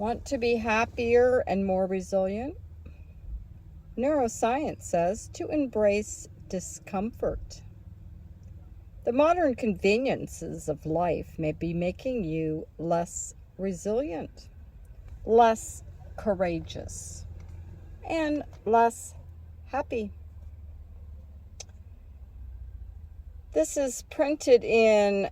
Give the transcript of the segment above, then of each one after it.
Want to be happier and more resilient? Neuroscience says to embrace discomfort. The modern conveniences of life may be making you less resilient, less courageous, and less happy. This is printed in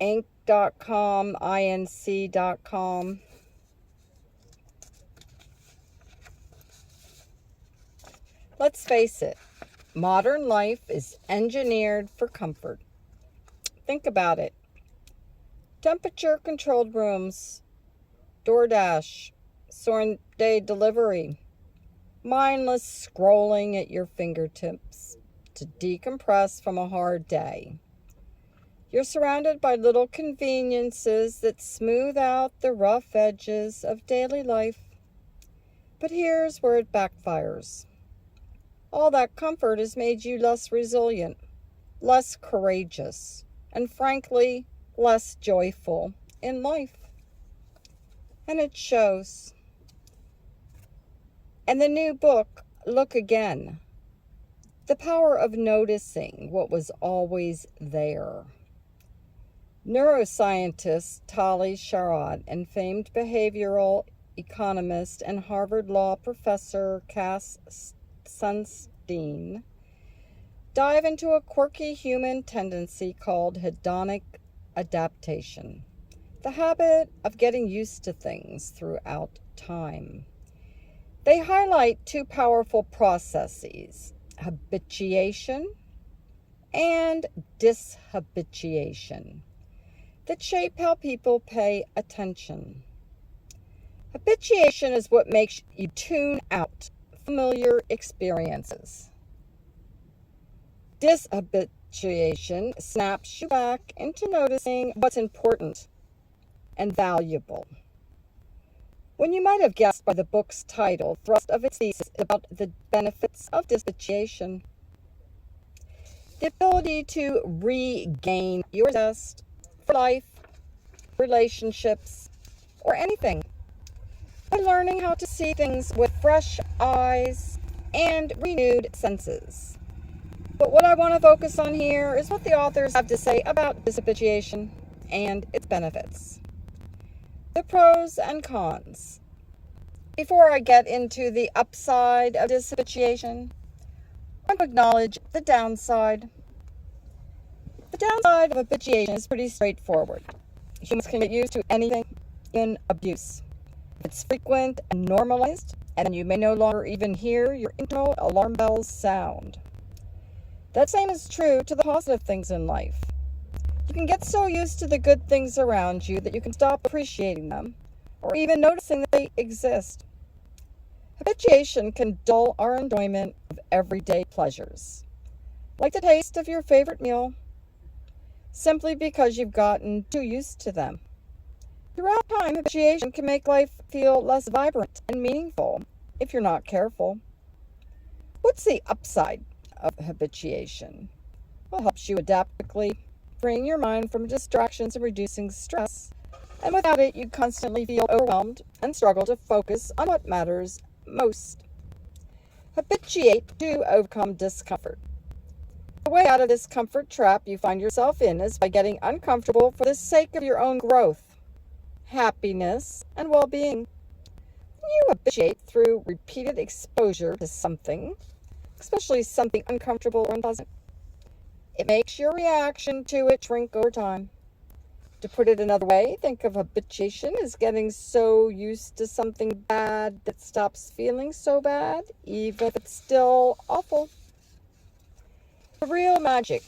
Inc.com, Inc.com. Let's face it, modern life is engineered for comfort. Think about it. Temperature-controlled rooms, DoorDash, same-day delivery, mindless scrolling at your fingertips to decompress from a hard day. You're surrounded by little conveniences that smooth out the rough edges of daily life. But here's where it backfires. All that comfort has made you less resilient, less courageous, and frankly, less joyful in life. And it shows. And the new book, Look Again, The Power of Noticing What Was Always There. Neuroscientist Tali Sharot and famed behavioral economist and Harvard Law professor Cass Sunstein dive into a quirky human tendency called hedonic adaptation, the habit of getting used to things throughout time. They highlight two powerful processes, habituation and dishabituation, that shape how people pay attention. Habituation is what makes you tune out familiar experiences. Dishabituation snaps you back into noticing what's important and valuable. When you might have guessed by the book's title, thrust of its thesis is about the benefits of dishabituation. The ability to regain your zest for life, relationships, or anything by learning how to see things with fresh eyes and renewed senses. But what I want to focus on here is what the authors have to say about dishabituation and its benefits. The pros and cons. Before I get into the upside of dishabituation, I want to acknowledge the downside. The downside of habituation is pretty straightforward. Humans can get used to anything, even abuse. If it's frequent and normalized, and you may no longer even hear your internal alarm bells sound. That same is true to the positive things in life. You can get so used to the good things around you that you can stop appreciating them, or even noticing that they exist. Habituation can dull our enjoyment of everyday pleasures, like the taste of your favorite meal, simply because you've gotten too used to them. Throughout time, habituation can make life feel less vibrant and meaningful if you're not careful. What's the upside of habituation? Well, it helps you adapt quickly, freeing your mind from distractions and reducing stress. And without it, you constantly feel overwhelmed and struggle to focus on what matters most. Habituate to overcome discomfort. The way out of this comfort trap you find yourself in is by getting uncomfortable for the sake of your own growth, happiness, and well-being. When you habituate through repeated exposure to something, especially something uncomfortable or unpleasant, it makes your reaction to it shrink over time. To put it another way, think of habituation as getting so used to something bad that stops feeling so bad, even if it's still awful. The real magic.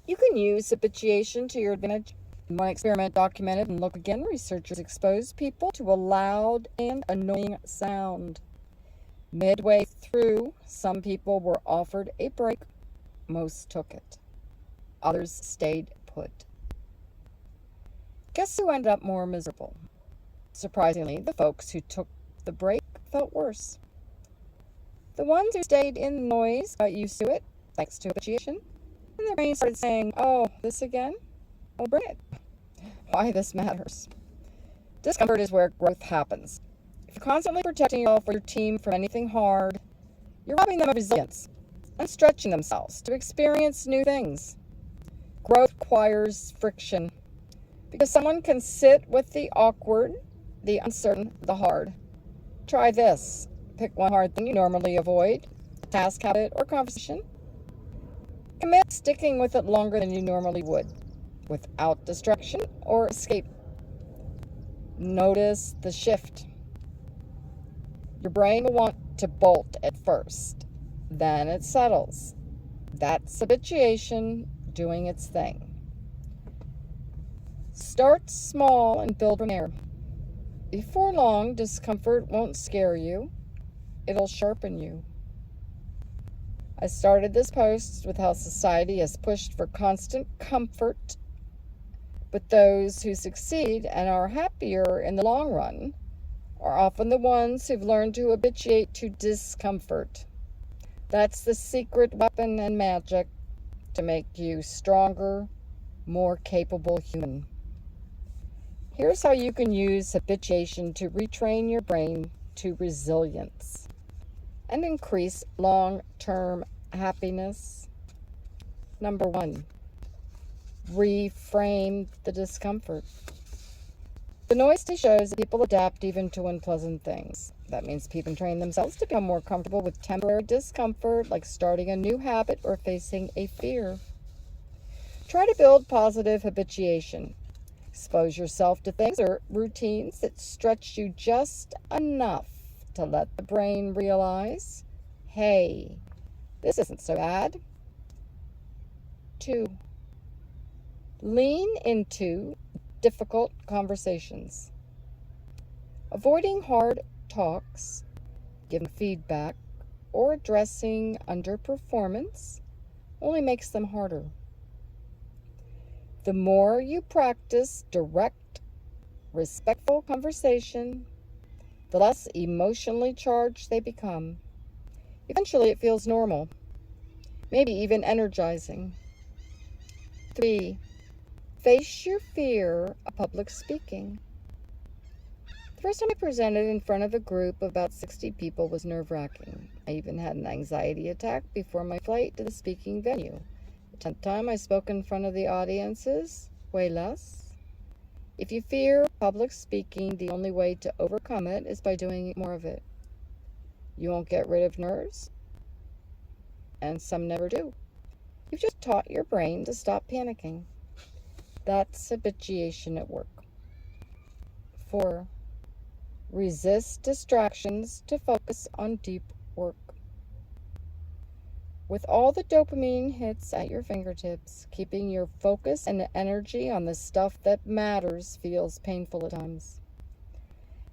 You can use habituation to your advantage. In one experiment documented in Look Again, researchers exposed people to a loud and annoying sound. Midway through, some people were offered a break. Most took it. Others stayed put. Guess who ended up more miserable? Surprisingly, the folks who took the break felt worse. The ones who stayed in the noise got used to it, thanks to habituation, and their brain started saying, "Oh, this again? Oh, bring it. Why this matters." Discomfort is where growth happens. If you're constantly protecting yourself or your team from anything hard, you're robbing them of resilience and stretching themselves to experience new things. Growth requires friction because someone can sit with the awkward, the uncertain, the hard. Try this. Pick one hard thing you normally avoid, task, habit, or conversation. Commit to sticking with it longer than you normally would, without distraction or escape. Notice the shift. Your brain will want to bolt at first, then it settles. That's habituation doing its thing. Start small and build from there. Before long, discomfort won't scare you. It'll sharpen you. I started this post with how society has pushed for constant comfort, but those who succeed and are happier in the long run are often the ones who've learned to habituate to discomfort. That's the secret weapon and magic to make you stronger, more capable human. Here's how you can use habituation to retrain your brain to resilience and increase long-term happiness. Number 1, reframe the discomfort. The noise shows that people adapt even to unpleasant things. That means people train themselves to become more comfortable with temporary discomfort, like starting a new habit or facing a fear. Try to build positive habituation. Expose yourself to things or routines that stretch you just enough to let the brain realize, hey, this isn't so bad. 2, lean into difficult conversations. Avoiding hard talks, giving feedback, or addressing underperformance only makes them harder. The more you practice direct, respectful conversation, the less emotionally charged they become. Eventually, it feels normal, maybe even energizing. 3, face your fear of public speaking. The first time I presented in front of a group of about 60 people was nerve-wracking. I even had an anxiety attack before my flight to the speaking venue. The 10th time I spoke in front of the audiences, way less. If you fear public speaking, the only way to overcome it is by doing more of it. You won't get rid of nerves, and some never do. You've just taught your brain to stop panicking. That's habituation at work. 4, resist distractions to focus on deep work. With all the dopamine hits at your fingertips, keeping your focus and energy on the stuff that matters feels painful at times.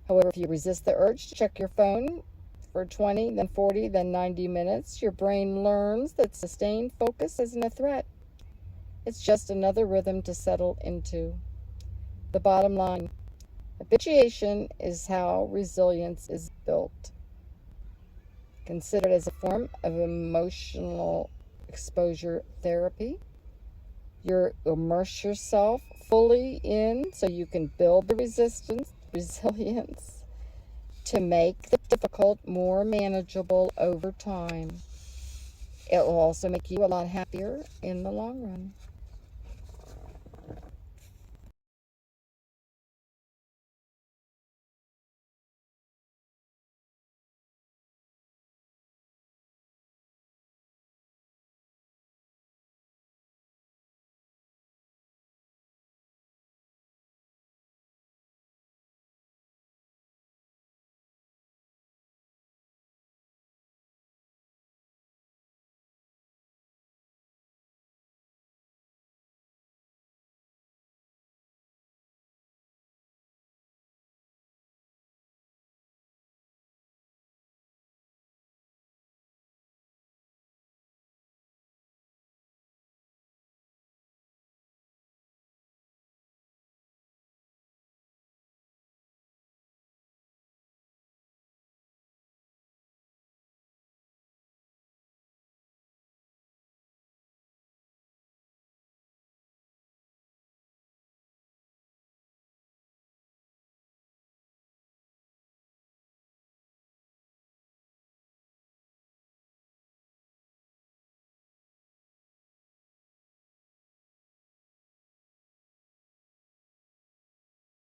However, if you resist the urge to check your phone for 20, then 40, then 90 minutes, your brain learns that sustained focus isn't a threat. It's just another rhythm to settle into. The bottom line, habituation is how resilience is built. Consider it as a form of emotional exposure therapy. You immerse yourself fully in so you can build the resilience to make the difficult more manageable over time. It will also make you a lot happier in the long run.